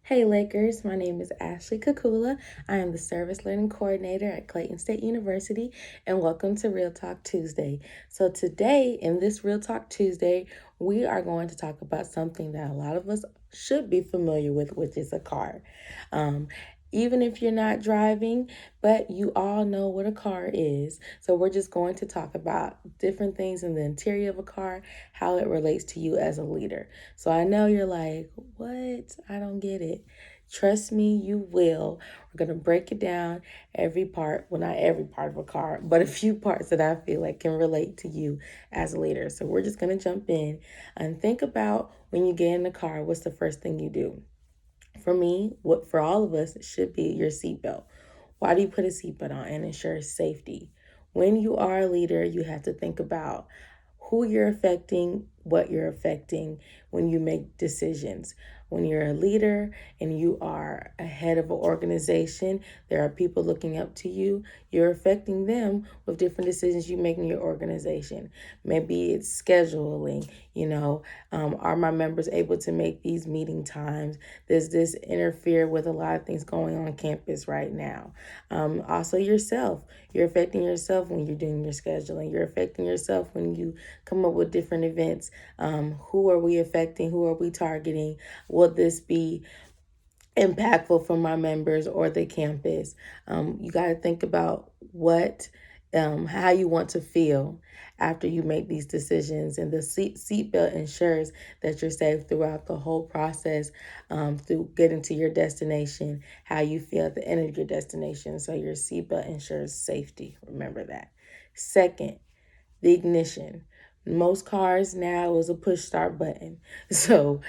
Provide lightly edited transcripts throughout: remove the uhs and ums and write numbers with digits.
Hey Lakers, my name is Ashley Kekula. I am the Service Learning Coordinator at Clayton State University, and welcome to Real Talk Tuesday. So today, in this Real Talk Tuesday, we are going to talk about something that a lot of us should be familiar with, which is a car. Um, Even if you're not driving, but you all know what a car is. So we're just going to talk about different things in the interior of a car, how it relates to you as a leader. So I know you're like, what? I don't get it. Trust me, you will. We're going to break it down every part. Well, not every part of a car, but a few parts that I feel like can relate to you as a leader. So we're just going to jump in and think about when you get in the car, what's the first thing you do? For me, what for all of us, it should be your seatbelt. Why do you put a seatbelt on? And ensures safety. When you are a leader, you have to think about who you're affecting, what you're affecting when you make decisions. When you're a leader and you are a head of an organization, there are people looking up to you. You're affecting them with different decisions you make in your organization. Maybe it's scheduling, are my members able to make these meeting times? Does this interfere with a lot of things going on campus right now? Also yourself. You're affecting yourself when you're doing your scheduling. You're affecting yourself when you come up with different events. Who are we affecting? Who are we targeting? Will this be impactful for my members or the campus? You got to think about how you want to feel after you make these decisions. And the seatbelt ensures that you're safe throughout the whole process, through getting to your destination, how you feel at the end of your destination. So your seatbelt ensures safety. Remember that. Second, the ignition. Most cars now is a push start button. So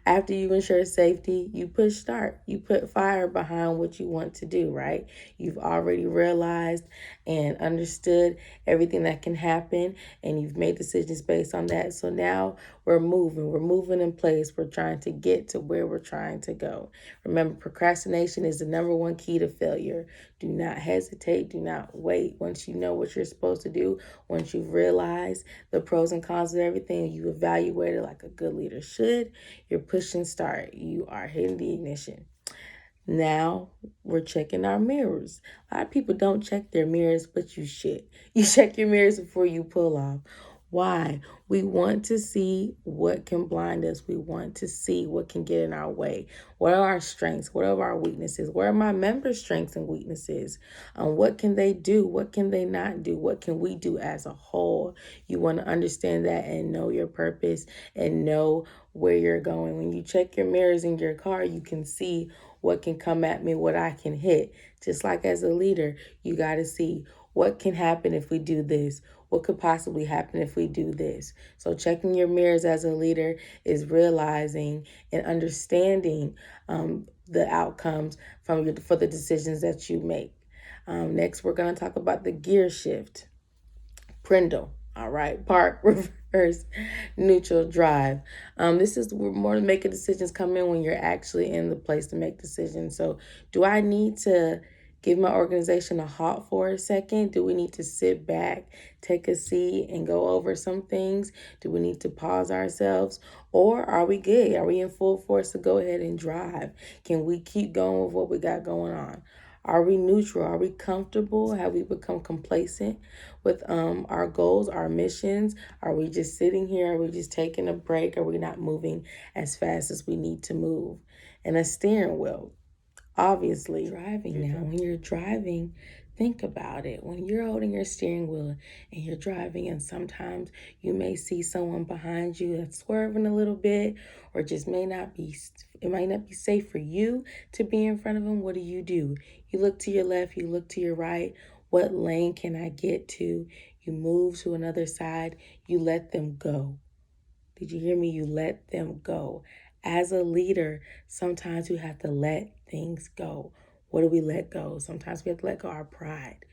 after you ensure safety, you push start. You put fire behind what you want to do, right? You've already realized and understood everything that can happen, and you've made decisions based on that. So now we're moving. We're moving in place. We're trying to get to where we're trying to go. Remember, procrastination is the number one key to failure. Do not hesitate. Do not wait. Once you know what you're supposed to do, once you've realized the pros and cons of everything, you evaluate it like a good leader should, you're pushing start. You are hitting the ignition. Now we're checking our mirrors. A lot of people don't check their mirrors, but you should. You check your mirrors before you pull off. Why? We want to see what can blind us. We want to see what can get in our way. What are our strengths? What are our weaknesses? Where are my members' strengths and weaknesses? What can they do? What can they not do? What can we do as a whole? You want to understand that and know your purpose and know where you're going. When you check your mirrors in your car, you can see what can come at me, what I can hit. Just like as a leader, you got to see what can happen if we do this. What could possibly happen if we do this? So checking your mirrors as a leader is realizing and understanding the outcomes for the decisions that you make. Next, we're going to talk about the gear shift. Prindle. All right. Park, reverse, neutral, drive. This is more to making decisions come in when you're actually in the place to make decisions. So do I need to give my organization a halt for a second? Do we need to sit back, take a seat, and go over some things? Do we need to pause ourselves? Or are we good? Are we in full force to go ahead and drive? Can we keep going with what we got going on? Are we neutral? Are we comfortable? Have we become complacent with our goals, our missions? Are we just sitting here? Are we just taking a break? Are we not moving as fast as we need to move? And a steering wheel. Obviously, driving now. When you're driving, think about it. When you're holding your steering wheel and you're driving, and sometimes you may see someone behind you that's swerving a little bit, or just it might not be safe for you to be in front of them. What do? You look to your left, you look to your right. What lane can I get to? You move to another side, you let them go. Did you hear me? You let them go. As a leader, sometimes we have to let things go. What do we let go? Sometimes we have to let go our pride.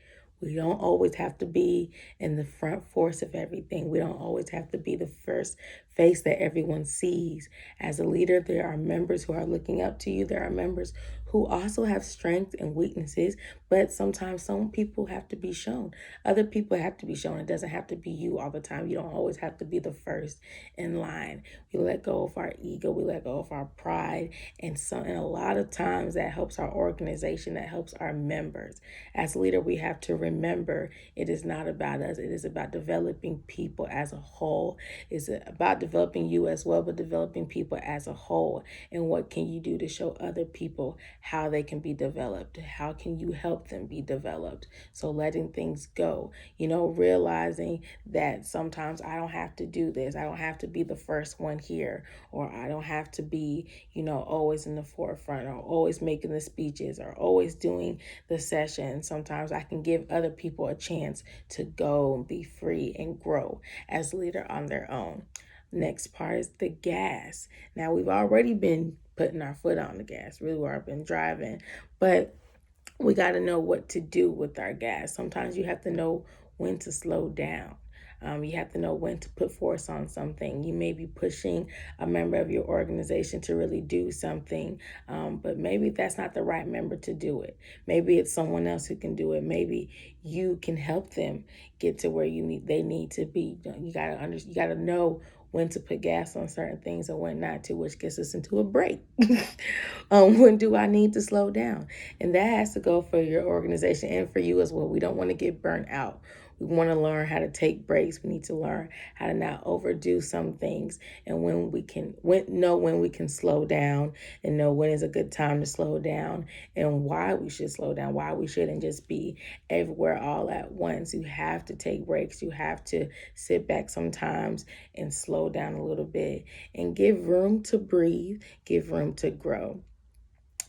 We don't always have to be in the front force of everything. We don't always have to be the first face that everyone sees. As a leader, there are members who are looking up to you. There are members who also have strengths and weaknesses, but sometimes some people have to be shown. Other people have to be shown. It doesn't have to be you all the time. You don't always have to be the first in line. We let go of our ego. We let go of our pride. And a lot of times that helps our organization, that helps our members. As a leader, we have to remember it is not about us. It is about developing people as a whole. It's about developing you as well, but developing people as a whole. And what can you do to show other people how they can be developed? How can you help them be developed? So letting things go, realizing that sometimes I don't have to do this. I don't have to be the first one here, or I don't have to be, always in the forefront, or always making the speeches, or always doing the sessions. Sometimes I can give other people a chance to go and be free and grow as a leader on their own. Next part is the gas. Now, we've already been putting our foot on the gas. Really, we've been driving, but we got to know what to do with our gas. Sometimes you have to know when to slow down. You have to know when to put force on something. You may be pushing a member of your organization to really do something, but maybe that's not the right member to do it. Maybe it's someone else who can do it. Maybe you can help them get to where they need to be. You gotta know when to put gas on certain things and when not to, which gets us into a break. When do I need to slow down? And that has to go for your organization and for you as well. We don't want to get burnt out. We want to learn how to take breaks. We need to learn how to not overdo some things, and know when we can slow down, and know when is a good time to slow down, and why we should slow down, why we shouldn't just be everywhere all at once. You have to take breaks. You have to sit back sometimes and slow down a little bit and give room to breathe, give room to grow.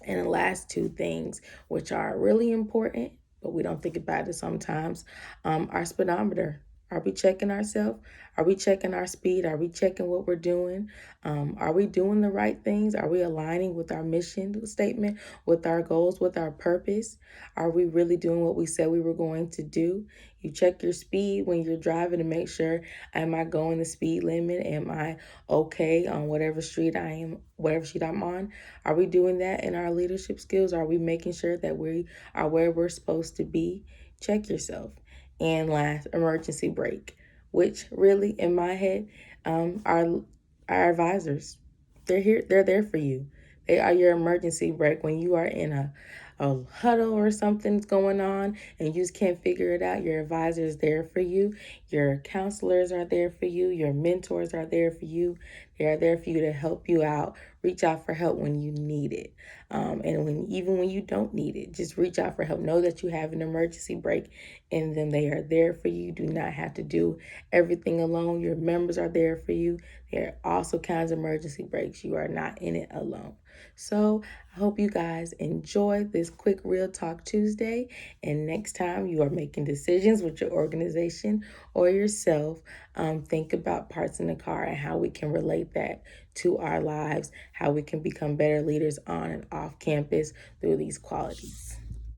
And the last two things, which are really important, but we don't think about it sometimes, our speedometer. Are we checking ourselves? Are we checking our speed? Are we checking what we're doing? Are we doing the right things? Are we aligning with our mission statement, with our goals, with our purpose? Are we really doing what we said we were going to do? You check your speed when you're driving to make sure, am I going the speed limit? Am I okay on whatever street I'm on? Are we doing that in our leadership skills? Are we making sure that we are where we're supposed to be? Check yourself. And last, emergency brake, which really, in my head, are our advisors. They're here. They're there for you. They are your emergency brake when you are in a huddle or something's going on and you just can't figure it out. Your advisor is there for you. Your counselors are there for you. Your mentors are there for you. They are there for you to help you out. Reach out for help when you need it. And even when you don't need it, just reach out for help. Know that you have an emergency brake in them. They are there for you. You do not have to do everything alone. Your members are there for you. There are also kinds of emergency brakes. You are not in it alone. So I hope you guys enjoy this quick Real Talk Tuesday. And next time you are making decisions with your organization or yourself, think about parts in the car and how we can relate that to our lives, how we can become better leaders on and off campus through these qualities.